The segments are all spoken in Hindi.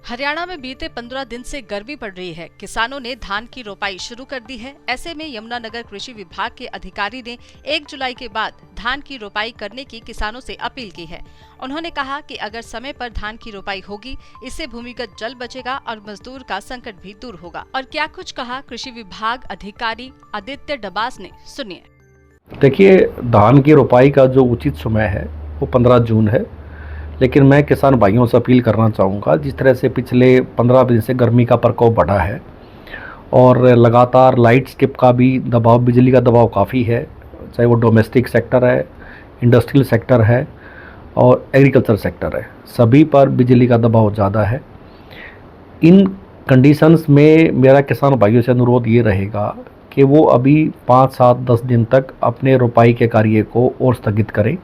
हरियाणा में बीते 15 दिन से गर्मी पड़ रही है। किसानों ने धान की रोपाई शुरू कर दी है। ऐसे में यमुनानगर कृषि विभाग के अधिकारी ने 1 जुलाई के बाद धान की रोपाई करने की किसानों से अपील की है। उन्होंने कहा कि अगर समय पर धान की रोपाई होगी, इससे भूमिगत जल बचेगा और मजदूर का संकट भी दूर होगा। और क्या कुछ कहा कृषि विभाग अधिकारी आदित्य डबास ने, सुनिए। देखिए, धान की रोपाई का जो उचित समय है वो 15 जून है, लेकिन मैं किसान भाइयों से अपील करना चाहूँगा, जिस तरह से पिछले 15 दिन से गर्मी का प्रकोप बढ़ा है और लगातार लाइट स्किप का भी दबाव, बिजली का दबाव काफ़ी है, चाहे वो डोमेस्टिक सेक्टर है, इंडस्ट्रियल सेक्टर है और एग्रीकल्चर सेक्टर है, सभी पर बिजली का दबाव ज़्यादा है। इन कंडीशंस में मेरा किसान भाइयों से अनुरोध ये रहेगा कि वो अभी 5, 7, 10 दिन तक अपने रोपाई के कार्य को और स्थगित करें।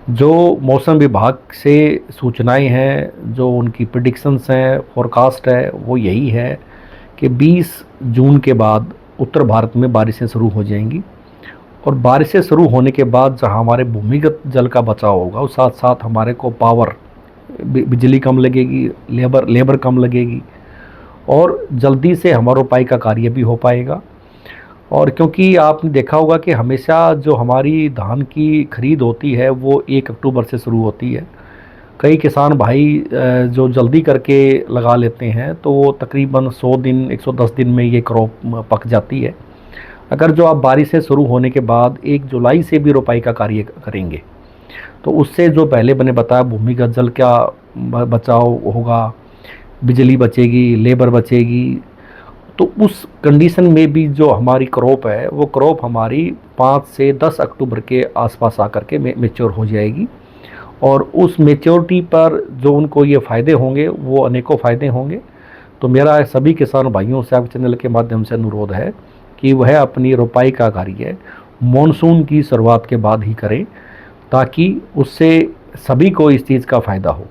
जो मौसम विभाग से सूचनाएं हैं, जो उनकी प्रेडिक्शंस हैं, फोरकास्ट है, वो यही है कि 20 जून के बाद उत्तर भारत में बारिशें शुरू हो जाएंगी और बारिशें शुरू होने के बाद जहां हमारे भूमिगत जल का बचाव होगा, उस साथ साथ हमारे को पावर, बिजली कम लगेगी, लेबर कम लगेगी और जल्दी से हमारा रोपाई का कार्य भी हो पाएगा। और क्योंकि आपने देखा होगा कि हमेशा जो हमारी धान की खरीद होती है वो 1 अक्टूबर से शुरू होती है। कई किसान भाई जो जल्दी करके लगा लेते हैं तो वो तकरीबन 100 दिन, 110 दिन में ये क्रॉप पक जाती है। अगर जो आप बारिशें शुरू होने के बाद 1 जुलाई से भी रोपाई का कार्य करेंगे तो उससे जो पहले मैंने बताया भूमिगत जल का बचाव होगा, बिजली बचेगी, लेबर बचेगी। तो उस कंडीशन में भी जो हमारी क्रॉप है वो क्रॉप हमारी 5 से 10 अक्टूबर के आसपास आकर के मेच्योर हो जाएगी और उस मेच्योरिटी पर जो उनको ये फ़ायदे होंगे वो अनेकों फ़ायदे होंगे। तो मेरा सभी किसान भाइयों से आपके चैनल के माध्यम से अनुरोध है कि वह अपनी रोपाई का कार्य मानसून की शुरुआत के बाद ही करें, ताकि उससे सभी को इस चीज़ का फ़ायदा हो।